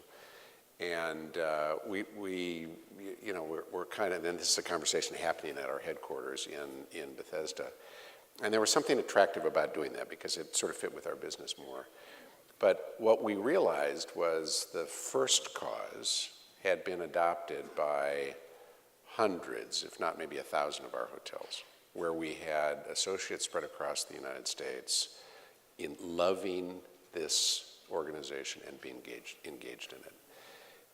And we're kind of, and this is a conversation happening at our headquarters in Bethesda. And there was something attractive about doing that because it sort of fit with our business more. But what we realized was the first cause had been adopted by hundreds, if not maybe 1,000 of our hotels, where we had associates spread across the United States in loving this organization and being engaged in it.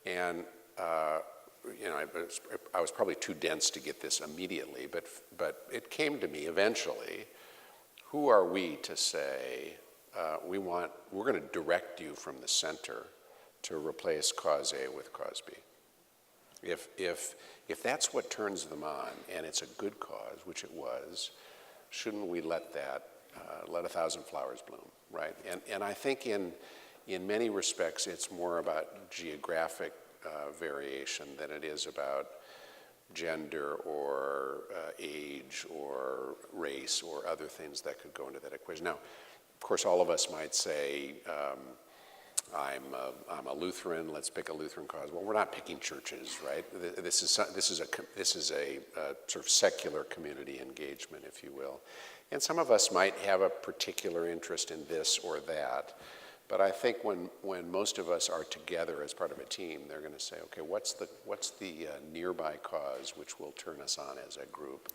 And I was probably too dense to get this immediately, but it came to me eventually. who are we to say we're going to direct you from the center to replace cause A with cause B? If that's what turns them on, and it's a good cause, which it was, shouldn't we let a thousand flowers bloom, right? And I think in many respects, it's more about geographic variation than it is about gender or age or race or other things that could go into that equation. Now, of course, all of us might say, I'm a Lutheran. Let's pick a Lutheran cause. Well, we're not picking churches, right? This is a sort of secular community engagement, if you will. And some of us might have a particular interest in this or that. But I think when most of us are together as part of a team, they're going to say, okay, what's the nearby cause which will turn us on as a group,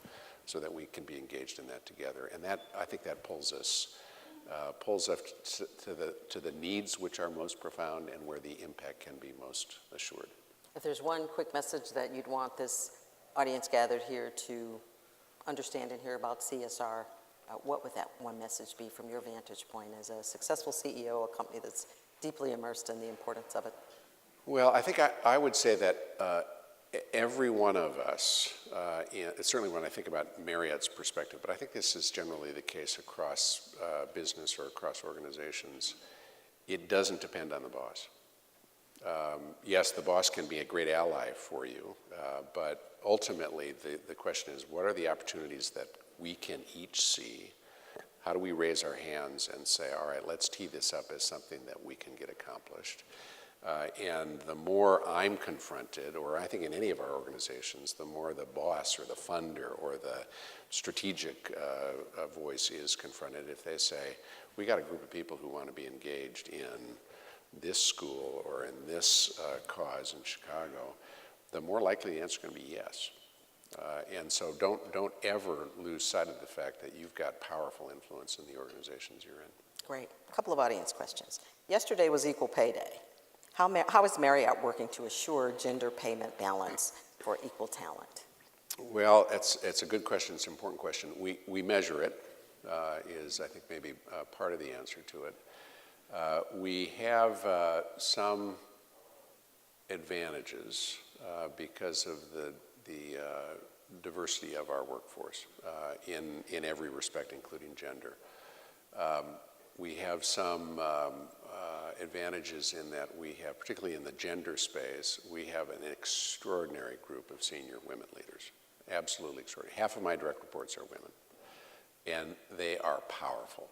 so that we can be engaged in that together. And that, I think, that pulls us to the needs which are most profound and where the impact can be most assured. If there's one quick message that you'd want this audience gathered here to understand and hear about CSR, what would that one message be from your vantage point as a successful CEO, a company that's deeply immersed in the importance of it? Well, I think I would say that every one of us, certainly when I think about Marriott's perspective, but I think this is generally the case across business or across organizations, it doesn't depend on the boss. Yes, the boss can be a great ally for you, but ultimately the question is, what are the opportunities that we can each see? How do we raise our hands and say, all right, let's tee this up as something that we can get accomplished? And the more I'm confronted, or I think in any of our organizations, the more the boss or the funder or the strategic voice is confronted. If they say, we got a group of people who want to be engaged in this school or in this cause in Chicago, the more likely the answer is going to be yes. And so don't ever lose sight of the fact that you've got powerful influence in the organizations you're in. Great. A couple of audience questions. Yesterday was Equal Pay Day. How is Marriott working to assure gender payment balance for equal talent? Well, it's a good question. It's an important question. We measure it, is I think maybe part of the answer to it. We have some advantages because of the diversity of our workforce in every respect, including gender. We have some advantages in that we have, particularly in the gender space, we have an extraordinary group of senior women leaders, absolutely extraordinary. Half of my direct reports are women, and they are powerful.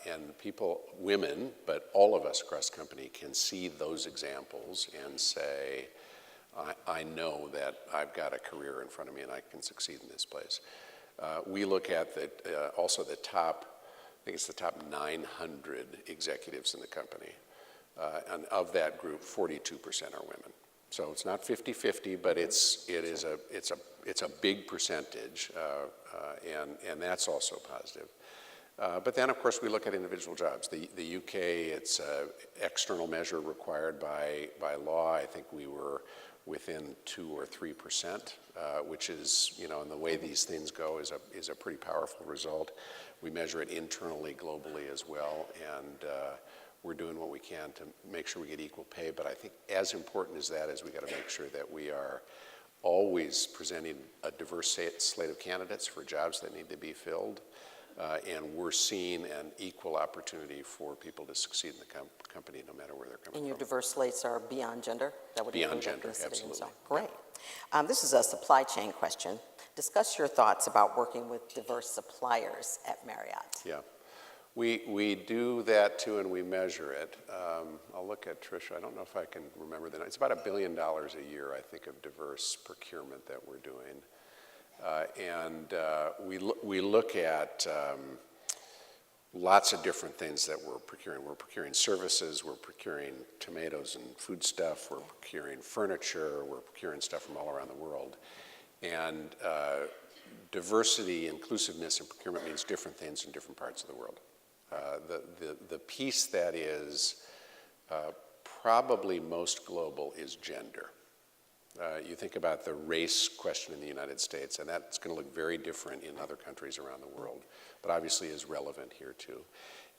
And people, women, but all of us across the company can see those examples and say, I know that I've got a career in front of me and I can succeed in this place. We look at also the top, I think it's the top 900 executives in the company. And of that group, 42% are women. So it's not 50-50, but it's a big percentage, and that's also positive. But then, of course, we look at individual jobs. The UK, it's an external measure required by law. I think we were within 2 or 3%, which is, in the way these things go, is a pretty powerful result. We measure it internally, globally as well, and we're doing what we can to make sure we get equal pay. But I think as important as that is, we got to make sure that we are always presenting a diverse slate of candidates for jobs that need to be filled. And we're seeing an equal opportunity for people to succeed in the company, no matter where they're coming from. And your diverse slates are beyond gender? That would beyond gender, absolutely. So. Great. This is a supply chain question. Discuss your thoughts about working with diverse suppliers at Marriott. Yeah. We do that too, and we measure it. I'll look at Tricia. I don't know if I can remember the. It's about $1 billion a year, I think, of diverse procurement that we're doing. We look at lots of different things that we're procuring. We're procuring services, we're procuring tomatoes and food stuff, we're procuring furniture, we're procuring stuff from all around the world. And diversity, inclusiveness, and procurement means different things in different parts of the world. The piece that is probably most global is gender. You think about the race question in the United States, and that's going to look very different in other countries around the world, but obviously is relevant here too.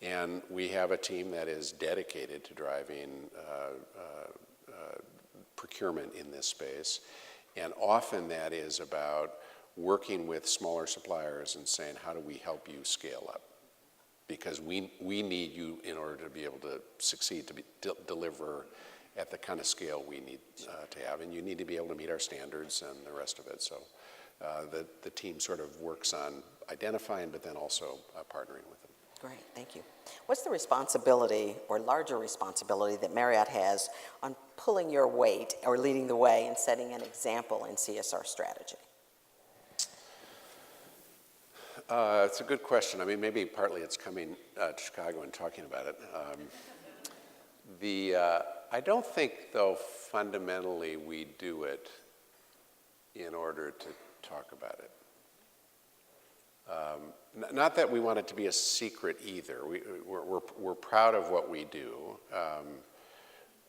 And we have a team that is dedicated to driving procurement in this space, and often that is about working with smaller suppliers and saying, how do we help you scale up? Because we need you in order to be able to succeed, to deliver at the kind of scale we need to have, and you need to be able to meet our standards and the rest of it. So the team sort of works on identifying, but then also partnering with them. Great, thank you. What's the responsibility or larger responsibility that Marriott has on pulling your weight or leading the way and setting an example in CSR strategy? It's a good question. I mean, maybe partly it's coming to Chicago and talking about it. I don't think, though, fundamentally we do it in order to talk about it. Not that we want it to be a secret either. We're proud of what we do,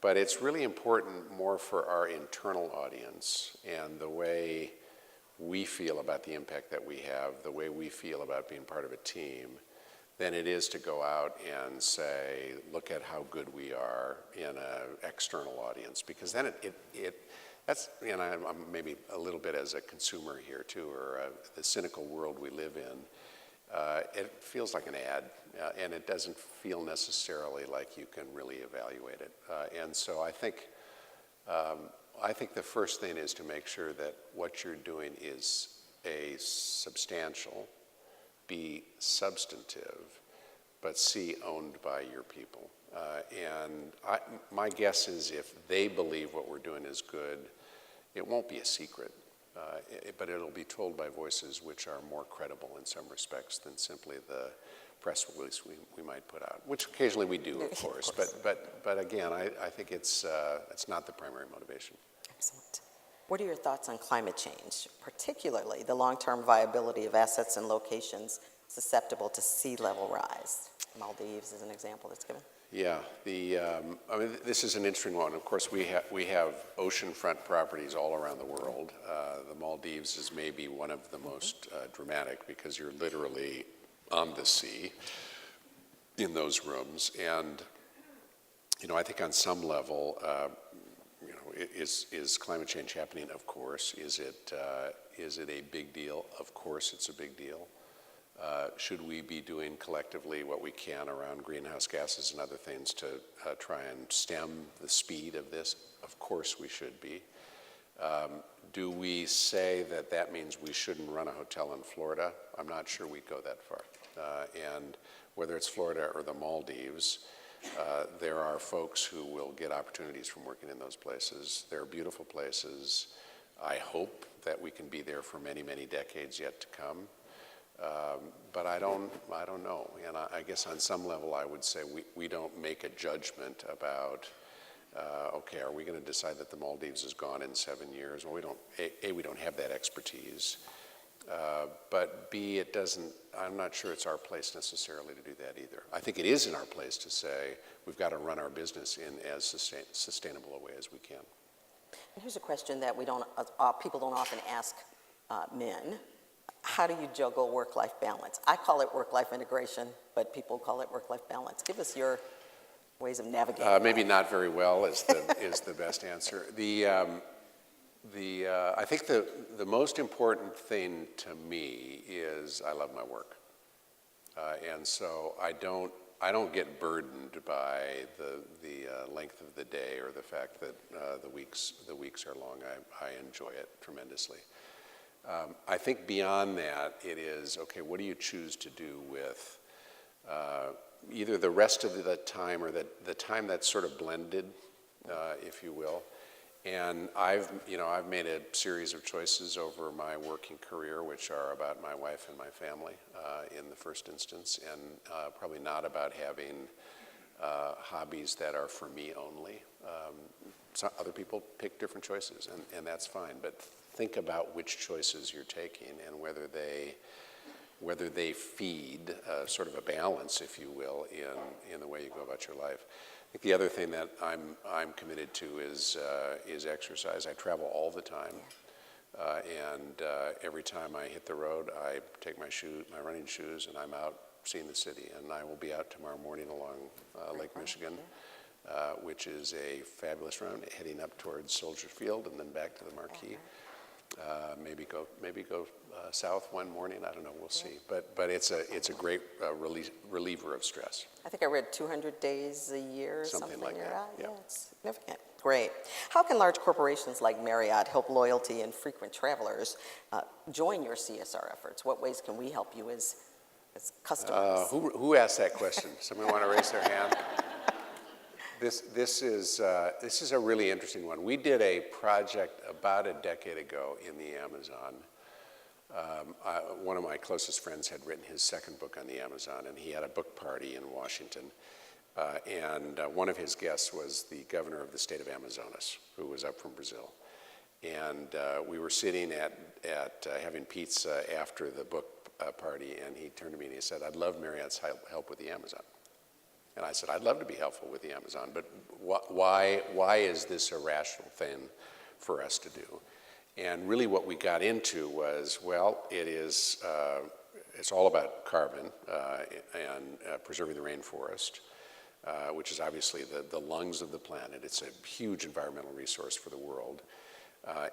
but it's really important more for our internal audience and the way we feel about the impact that we have, the way we feel about being part of a team, than it is to go out and say, look at how good we are in an external audience. Because then that's, and I'm maybe a little bit as a consumer here too, or the cynical world we live in, it feels like an ad, and it doesn't feel necessarily like you can really evaluate it. And so I think the first thing is to make sure that what you're doing is A, substantial, B, substantive, but C, owned by your people. And my guess is if they believe what we're doing is good, it won't be a secret, but it'll be told by voices which are more credible in some respects than simply the press release we might put out, which occasionally we do, of course. But again, I think it's not the primary motivation. Excellent. What are your thoughts on climate change, particularly the long-term viability of assets and locations susceptible to sea level rise? Maldives is an example that's given. Yeah, I mean, this is an interesting one. Of course, we have oceanfront properties all around the world. The Maldives is maybe one of the most dramatic because you're literally on the sea in those rooms. And, I think on some level, is climate change happening? Of course. Is it a big deal? Of course it's a big deal. Should we be doing collectively what we can around greenhouse gases and other things to try and stem the speed of this? Of course we should be. Do we say that means we shouldn't run a hotel in Florida? I'm not sure we'd go that far. And whether it's Florida or the Maldives, there are folks who will get opportunities from working in those places. They're beautiful places. I hope that we can be there for many, many decades yet to come. But I don't know. And I guess on some level I would say we don't make a judgment about, okay, are we going to decide that the Maldives is gone in 7 years? Well, we don't have that expertise. But B, I'm not sure it's our place necessarily to do that either. I think it is in our place to say we've got to run our business in as sustainable a way as we can. And here's a question that people don't often ask men. How do you juggle work-life balance? I call it work-life integration, but people call it work-life balance. Give us your ways of navigating. Maybe not very well is the best answer. I think the most important thing to me is I love my work, and so I don't get burdened by the length of the day or the fact that the weeks are long. I enjoy it tremendously. I think beyond that, it is okay. What do you choose to do with either the rest of the time or the time that's sort of blended, if you will? And I've made a series of choices over my working career, which are about my wife and my family in the first instance, and probably not about having hobbies that are for me only. Other people pick different choices, and that's fine. But think about which choices you're taking and whether they feed sort of a balance, if you will, in the way you go about your life. think the other thing that I'm committed to is exercise. I travel all the time, and every time I hit the road, I take my running shoes, and I'm out seeing the city. And I will be out tomorrow morning along Lake Michigan, which is a fabulous road, heading up towards Soldier Field and then back to the Marquee. Maybe go south one morning. I don't know. We'll see. But it's a great reliever of stress. I think I read 200 days a year or something like you're that. out. Yeah, it's significant. Great. How can large corporations like Marriott help loyalty and frequent travelers join your CSR efforts? What ways can we help you as customers? Who asked that question? Someone want to raise their hand? This is a really interesting one. We did a project about a decade ago in the Amazon. One of my closest friends had written his second book on the Amazon, and he had a book party in Washington. And one of his guests was the governor of the state of Amazonas, who was up from Brazil. And we were sitting at having pizza after the book party, and he turned to me and he said, "I'd love Marriott's help with the Amazon." And I said, "I'd love to be helpful with the Amazon, but why is this a rational thing for us to do?" And really what we got into was, well, it's all about carbon and preserving the rainforest, which is obviously the lungs of the planet. It's a huge environmental resource for the world.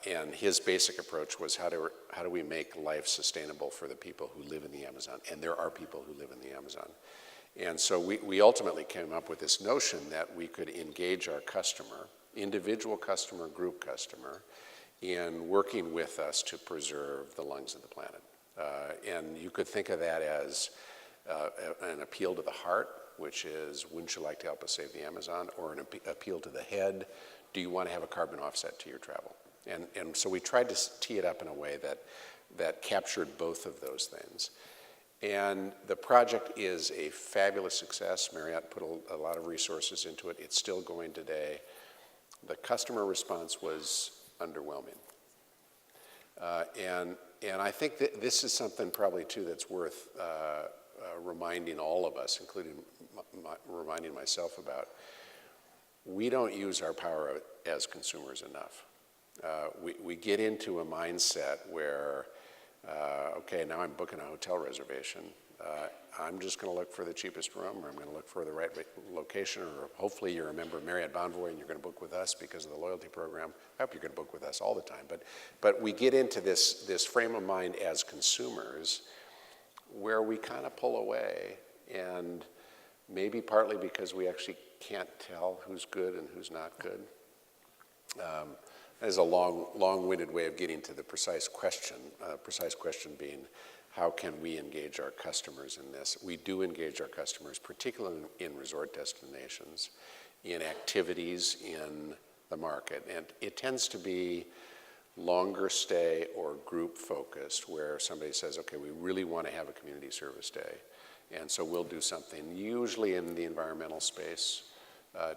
And his basic approach was how do we make life sustainable for the people who live in the Amazon? And there are people who live in the Amazon. And so we ultimately came up with this notion that we could engage our customer, individual customer, group customer, in working with us to preserve the lungs of the planet. And you could think of that as an appeal to the heart, which is, wouldn't you like to help us save the Amazon? Or an appeal to the head, do you want to have a carbon offset to your travel? And so we tried to tee it up in a way that captured both of those things. And the project is a fabulous success. Marriott put a lot of resources into it. It's still going today. The customer response was underwhelming. And I think that this is something probably too that's worth reminding all of us, including reminding myself about. We don't use our power as consumers enough. We get into a mindset where okay, now I'm booking a hotel reservation. I'm just going to look for the cheapest room, or I'm going to look for the right location, or hopefully you're a member of Marriott Bonvoy and you're going to book with us because of the loyalty program. I hope you're going to book with us all the time. But we get into this frame of mind as consumers where we kind of pull away, and maybe partly because we actually can't tell who's good and who's not good. That is a long-winded way of getting to the precise question being, how can we engage our customers in this? We do engage our customers, particularly in resort destinations, in activities in the market. And it tends to be longer stay or group focused, where somebody says, okay, we really want to have a community service day. And so we'll do something, usually in the environmental space,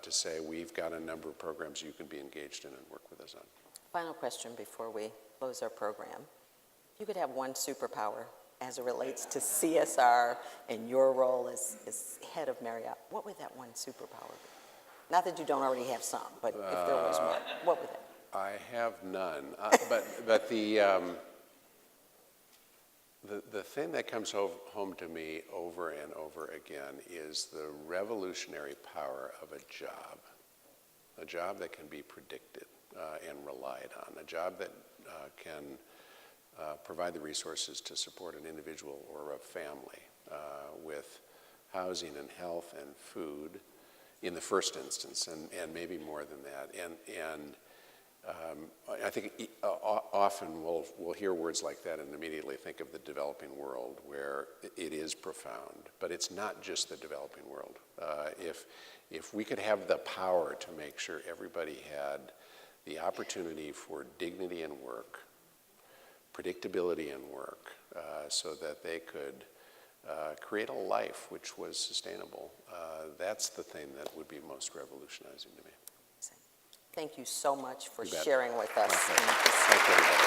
to say we've got a number of programs you can be engaged in and work with us on. Final question before we close our program. If you could have one superpower as it relates to CSR and your role as head of Marriott, what would that one superpower be? Not that you don't already have some, but if there was one, what would that be? I have none, but the thing that comes home to me over and over again is the revolutionary power of a job that can be predicted and relied on, a job that can provide the resources to support an individual or a family with housing and health and food in the first instance, and maybe more than that. And I think often we'll hear words like that and immediately think of the developing world, where it is profound, but it's not just the developing world. If we could have the power to make sure everybody had the opportunity for dignity in work, predictability in work, so that they could create a life which was sustainable, that's the thing that would be most revolutionizing to me. Thank you so much for sharing with us. Thank you, everybody.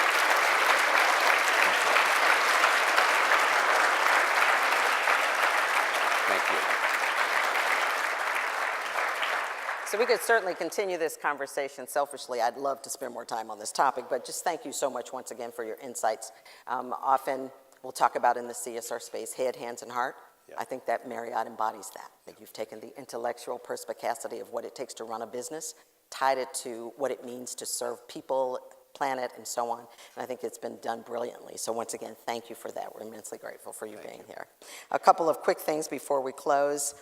Thank you. So we could certainly continue this conversation. Selfishly, I'd love to spend more time on this topic, but just thank you so much once again for your insights. Often we'll talk about in the CSR space, head, hands, and heart. Yeah. I think that Marriott embodies that you've taken the intellectual perspicacity of what it takes to run a business, tied it to what it means to serve people, planet, and so on. And I think it's been done brilliantly. So once again, thank you for that. We're immensely grateful for you being here. A couple of quick things before we close.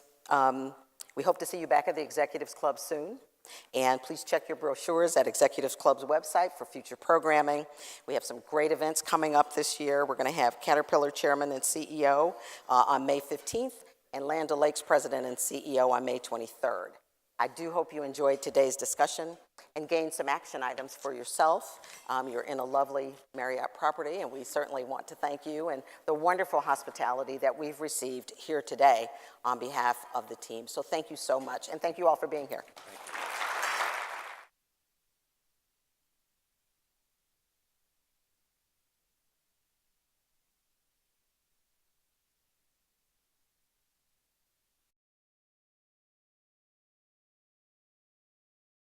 We hope to see you back at the Executives Club soon. And please check your brochures at Executives Club's website for future programming. We have some great events coming up this year. We're going to have Caterpillar Chairman and CEO on May 15th and Land O'Lakes President and CEO on May 23rd. I do hope you enjoyed today's discussion and gained some action items for yourself. You're in a lovely Marriott property, and we certainly want to thank you and the wonderful hospitality that we've received here today on behalf of the team. So thank you so much, and thank you all for being here.